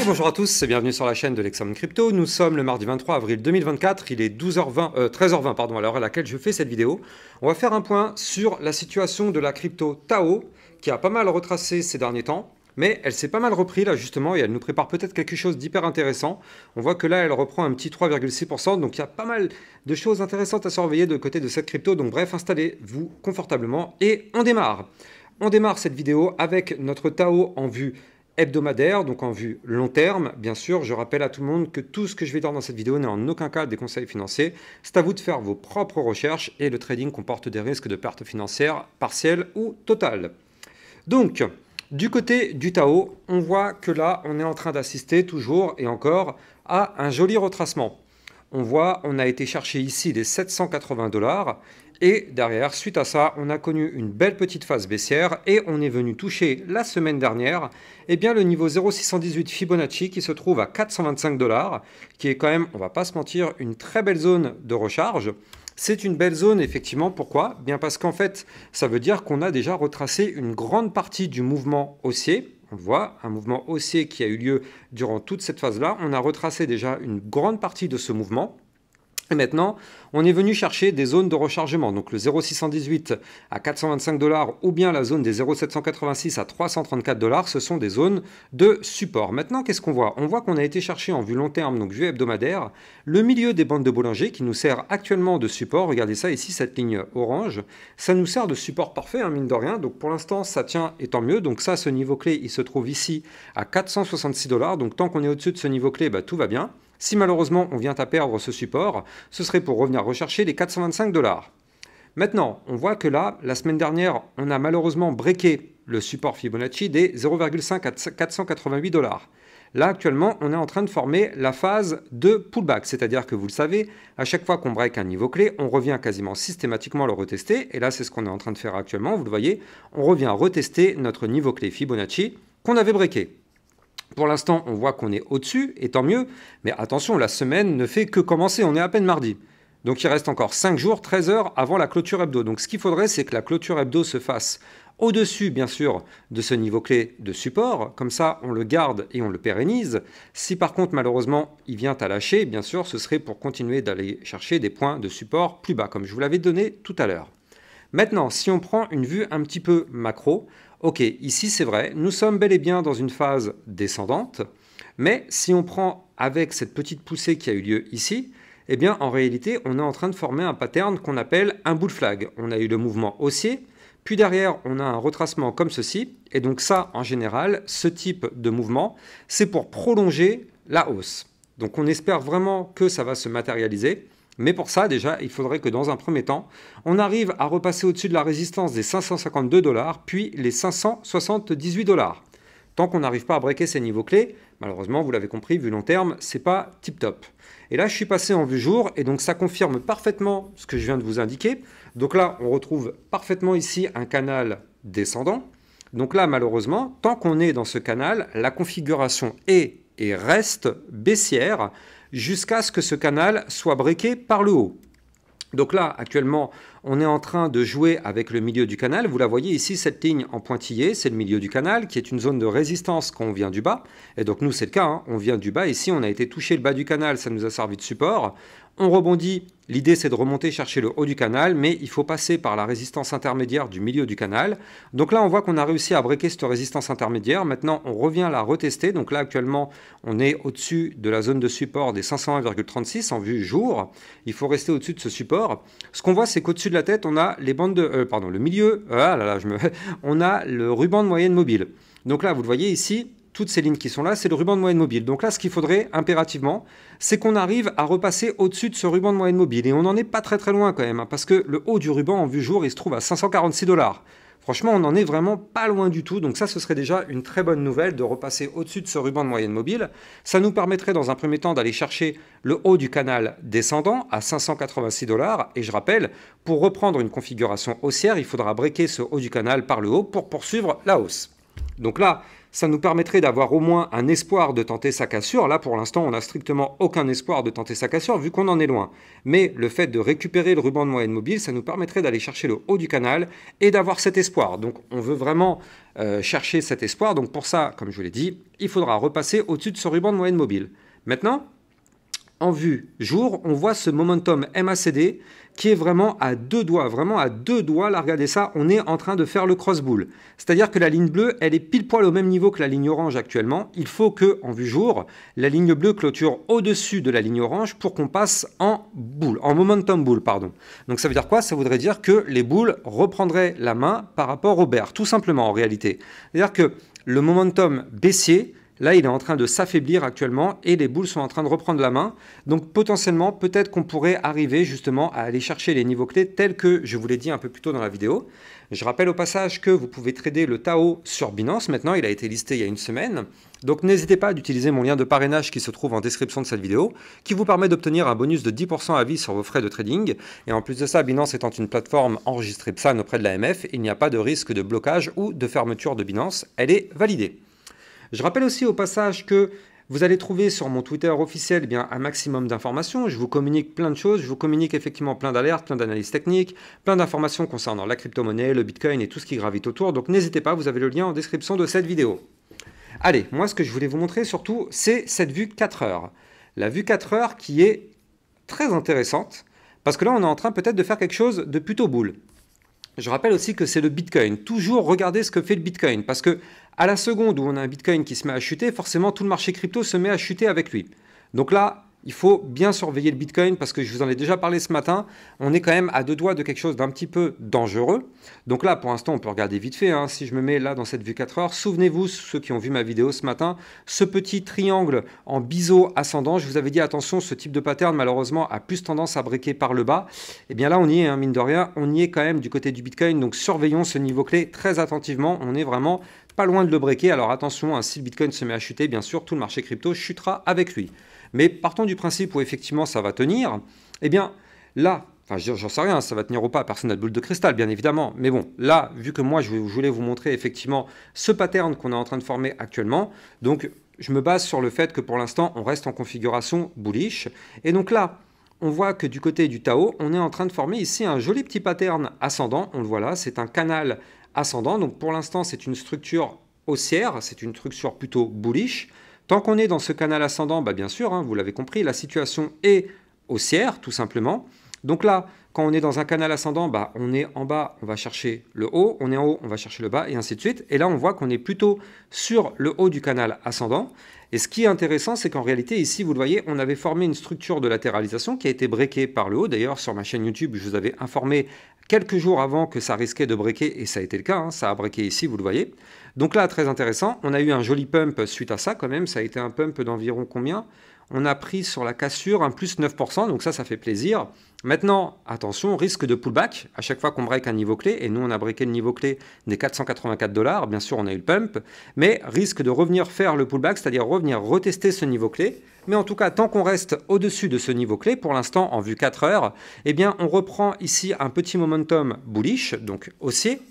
Bonjour à tous et bienvenue sur la chaîne de Lexom Crypto. Nous sommes le mardi 23 avril 2024, il est 13h20 pardon, à l'heure à laquelle je fais cette vidéo. On va faire un point sur la situation de la crypto Tao qui a pas mal retracé ces derniers temps, mais elle s'est pas mal repris là justement et elle nous prépare peut-être quelque chose d'hyper intéressant. On voit que là elle reprend un petit 3,6%, donc il y a pas mal de choses intéressantes à surveiller de côté de cette crypto. Donc bref, installez-vous confortablement et on démarre. On démarre cette vidéo avec notre Tao en vue hebdomadaire, donc en vue long terme. Bien sûr, je rappelle à tout le monde que tout ce que je vais dire dans cette vidéo n'est en aucun cas des conseils financiers. C'est à vous de faire vos propres recherches et le trading comporte des risques de pertes financières partielles ou totales. Donc, du côté du Tao, on voit que là, on est en train d'assister toujours et encore à un joli retracement. On voit, on a été chercher ici les 780 $ et derrière, suite à ça, on a connu une belle petite phase baissière et on est venu toucher la semaine dernière le niveau 0,618 Fibonacci qui se trouve à 425 $, qui est quand même, on va pas se mentir, une très belle zone de recharge. C'est une belle zone, effectivement. Pourquoi? Bien parce qu'en fait, ça veut dire qu'on a déjà retracé une grande partie du mouvement haussier. On voit un mouvement haussier qui a eu lieu durant toute cette phase-là. On a retracé déjà une grande partie de ce mouvement. Et maintenant, on est venu chercher des zones de rechargement. Donc le 0,618 à 425 $ ou bien la zone des 0,786 à 334 $, ce sont des zones de support. Maintenant, qu'est-ce qu'on voit? On voit qu'on a été chercher en vue long terme, donc vue hebdomadaire, le milieu des bandes de Bollinger qui nous sert actuellement de support. Regardez ça ici, cette ligne orange. Ça nous sert de support parfait, hein, mine de rien. Donc pour l'instant, ça tient et tant mieux. Donc ça, ce niveau clé, il se trouve ici à 466 $. Donc tant qu'on est au-dessus de ce niveau clé, tout va bien. Si malheureusement on vient à perdre ce support, ce serait pour revenir rechercher les 425 $. Maintenant, on voit que là, la semaine dernière, on a malheureusement breaké le support Fibonacci des 0,5 à 488 $. Là, actuellement, on est en train de former la phase de pullback, c'est-à-dire que vous le savez, à chaque fois qu'on break un niveau clé, on revient quasiment systématiquement le retester, et là, c'est ce qu'on est en train de faire actuellement, vous le voyez, on revient retester notre niveau clé Fibonacci qu'on avait breaké. Pour l'instant, on voit qu'on est au-dessus, et tant mieux. Mais attention, la semaine ne fait que commencer. On est à peine mardi. Donc il reste encore 5 jours, 13 heures avant la clôture hebdo. Donc ce qu'il faudrait, c'est que la clôture hebdo se fasse au-dessus, bien sûr, de ce niveau clé de support. Comme ça, on le garde et on le pérennise. Si par contre, malheureusement, il vient à lâcher, bien sûr, ce serait pour continuer d'aller chercher des points de support plus bas, comme je vous l'avais donné tout à l'heure. Maintenant, si on prend une vue un petit peu macro, ok, ici c'est vrai, nous sommes bel et bien dans une phase descendante, mais si on prend avec cette petite poussée qui a eu lieu ici, eh bien en réalité on est en train de former un pattern qu'on appelle un bull flag. On a eu le mouvement haussier, puis derrière on a un retracement comme ceci, et donc ça en général, ce type de mouvement, c'est pour prolonger la hausse. Donc on espère vraiment que ça va se matérialiser. Mais pour ça, déjà, il faudrait que dans un premier temps, on arrive à repasser au-dessus de la résistance des 552 $, puis les 578 $. Tant qu'on n'arrive pas à breaker ces niveaux clés, malheureusement, vous l'avez compris, vu long terme, c'est pas tip-top. Et là, je suis passé en vue jour, et donc ça confirme parfaitement ce que je viens de vous indiquer. Donc là, on retrouve parfaitement ici un canal descendant. Donc là, malheureusement, tant qu'on est dans ce canal, la configuration est et reste baissière, jusqu'à ce que ce canal soit breaké par le haut. Donc là, actuellement, on est en train de jouer avec le milieu du canal. Vous la voyez ici, cette ligne en pointillé, c'est le milieu du canal, qui est une zone de résistance quand on vient du bas. Et donc nous, c'est le cas, hein, on vient du bas. Ici, on a été touché le bas du canal, ça nous a servi de support. On rebondit, l'idée c'est de remonter chercher le haut du canal, mais il faut passer par la résistance intermédiaire du milieu du canal. Donc là, on voit qu'on a réussi à breaker cette résistance intermédiaire. Maintenant, on revient la retester. Donc là, actuellement, on est au-dessus de la zone de support des 501,36 en vue jour. Il faut rester au-dessus de ce support. Ce qu'on voit, c'est qu'au-dessus de la tête, on a les bandes de, le milieu, on a le ruban de moyenne mobile. Donc là, vous le voyez ici, toutes ces lignes qui sont là, c'est le ruban de moyenne mobile. Donc là, ce qu'il faudrait impérativement, c'est qu'on arrive à repasser au-dessus de ce ruban de moyenne mobile. Et on n'en est pas très très loin quand même, hein, parce que le haut du ruban en vue jour, il se trouve à 546 $. Franchement, on n'en est vraiment pas loin du tout. Donc ça, ce serait déjà une très bonne nouvelle de repasser au-dessus de ce ruban de moyenne mobile. Ça nous permettrait dans un premier temps d'aller chercher le haut du canal descendant à 586 $. Et je rappelle, pour reprendre une configuration haussière, il faudra breaker ce haut du canal par le haut pour poursuivre la hausse. Donc là, ça nous permettrait d'avoir au moins un espoir de tenter sa cassure. Là, pour l'instant, on n'a strictement aucun espoir de tenter sa cassure vu qu'on en est loin. Mais le fait de récupérer le ruban de moyenne mobile, ça nous permettrait d'aller chercher le haut du canal et d'avoir cet espoir. Donc, on veut vraiment chercher cet espoir. Donc, pour ça, comme je vous l'ai dit, il faudra repasser au-dessus de ce ruban de moyenne mobile. Maintenant, en vue jour, on voit ce momentum MACD qui est vraiment à deux doigts, là, regardez ça, on est en train de faire le cross-bull. C'est-à-dire que la ligne bleue, elle est pile poil au même niveau que la ligne orange actuellement. Il faut que, en vue jour, la ligne bleue clôture au-dessus de la ligne orange pour qu'on passe en bull, en momentum bull, pardon. Donc ça veut dire quoi? Ça voudrait dire que les bulls reprendraient la main par rapport aux bears, tout simplement en réalité. C'est-à-dire que le momentum baissier, là, il est en train de s'affaiblir actuellement et les bulls sont en train de reprendre la main. Donc potentiellement, peut-être qu'on pourrait arriver justement à aller chercher les niveaux clés tels que je vous l'ai dit un peu plus tôt dans la vidéo. Je rappelle au passage que vous pouvez trader le Tao sur Binance. Maintenant, il a été listé il y a une semaine. Donc n'hésitez pas à utiliser mon lien de parrainage qui se trouve en description de cette vidéo, qui vous permet d'obtenir un bonus de 10% à vie sur vos frais de trading. Et en plus de ça, Binance étant une plateforme enregistrée PSAN auprès de l'AMF, il n'y a pas de risque de blocage ou de fermeture de Binance. Elle est validée. Je rappelle aussi au passage que vous allez trouver sur mon Twitter officiel un maximum d'informations. Je vous communique plein de choses. Je vous communique effectivement plein d'alertes, plein d'analyses techniques, plein d'informations concernant la crypto-monnaie, le Bitcoin et tout ce qui gravite autour. Donc n'hésitez pas, vous avez le lien en description de cette vidéo. Allez, moi ce que je voulais vous montrer surtout, c'est cette vue 4 heures. La vue 4 heures qui est très intéressante parce que là on est en train peut-être de faire quelque chose de plutôt bull. Je rappelle aussi que c'est le Bitcoin. Toujours regardez ce que fait le Bitcoin parce que à la seconde où on a un Bitcoin qui se met à chuter, forcément tout le marché crypto se met à chuter avec lui. Donc là, il faut bien surveiller le Bitcoin parce que je vous en ai déjà parlé ce matin. On est quand même à deux doigts de quelque chose d'un petit peu dangereux. Donc là, pour l'instant, on peut regarder vite fait. Si je me mets là dans cette vue 4 heures, souvenez-vous, ceux qui ont vu ma vidéo ce matin, ce petit triangle en biseau ascendant, je vous avais dit attention, ce type de pattern malheureusement a plus tendance à breaker par le bas. Et bien là, on y est, mine de rien, on y est quand même du côté du Bitcoin. Donc surveillons ce niveau clé très attentivement. On est vraiment pas loin de le breaker. Alors attention, si le Bitcoin se met à chuter, bien sûr, tout le marché crypto chutera avec lui. Mais partons du principe où effectivement ça va tenir, eh bien là, enfin j'en sais rien, ça va tenir ou pas, personne n'a de boule de cristal bien évidemment, mais bon, là, vu que moi je voulais vous montrer effectivement ce pattern qu'on est en train de former actuellement, donc je me base sur le fait que pour l'instant on reste en configuration bullish, et donc là, on voit que du côté du Tao, on est en train de former ici un joli petit pattern ascendant, on le voit là, c'est un canal ascendant, donc pour l'instant c'est une structure haussière, c'est une structure plutôt bullish. Tant qu'on est dans ce canal ascendant, bien sûr, vous l'avez compris, la situation est haussière, tout simplement. Donc là, quand on est dans un canal ascendant, on est en bas, on va chercher le haut, on est en haut, on va chercher le bas, et ainsi de suite. Et là, on voit qu'on est plutôt sur le haut du canal ascendant. Et ce qui est intéressant, c'est qu'en réalité, ici, vous le voyez, on avait formé une structure de latéralisation qui a été breakée par le haut. D'ailleurs, sur ma chaîne YouTube, je vous avais informé quelques jours avant que ça risquait de breaker, et ça a été le cas, ça a breaké ici, vous le voyez. Donc là, très intéressant, on a eu un joli pump suite à ça quand même, ça a été un pump d'environ combien? On a pris sur la cassure un plus 9%, donc ça fait plaisir. Maintenant, attention, risque de pullback à chaque fois qu'on break un niveau clé, et nous on a breaké le niveau clé des 484 $, bien sûr on a eu le pump, mais risque de revenir faire le pullback, c'est-à-dire revenir retester ce niveau clé. Mais en tout cas, tant qu'on reste au-dessus de ce niveau clé, pour l'instant en vue 4 heures, eh bien on reprend ici un petit momentum bullish, donc haussier.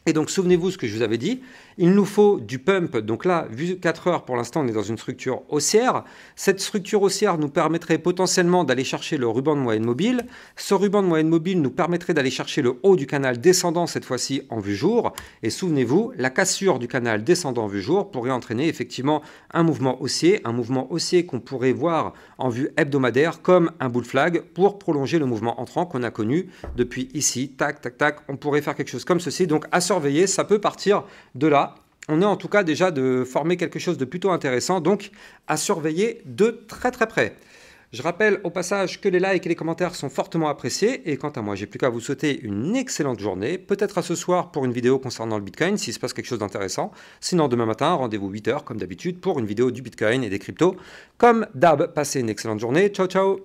Et donc souvenez-vous ce que je vous avais dit, il nous faut du pump, donc là, vu 4 heures, pour l'instant on est dans une structure haussière. Cette structure haussière nous permettrait potentiellement d'aller chercher le ruban de moyenne mobile. Ce ruban de moyenne mobile nous permettrait d'aller chercher le haut du canal descendant, cette fois-ci en vue jour. Et souvenez-vous, la cassure du canal descendant en vue jour pourrait entraîner effectivement un mouvement haussier qu'on pourrait voir en vue hebdomadaire comme un bull flag pour prolonger le mouvement entrant qu'on a connu depuis ici, tac, tac, tac. On pourrait faire quelque chose comme ceci, donc à surveiller, ça peut partir de là. On est en tout cas déjà de former quelque chose de plutôt intéressant, donc à surveiller de très très près. Je rappelle au passage que les likes et les commentaires sont fortement appréciés, et quant à moi, j'ai plus qu'à vous souhaiter une excellente journée, peut-être à ce soir pour une vidéo concernant le Bitcoin, s'il se passe quelque chose d'intéressant. Sinon, demain matin, rendez-vous 8 h comme d'habitude pour une vidéo du Bitcoin et des cryptos. Comme d'hab, passez une excellente journée. Ciao, ciao!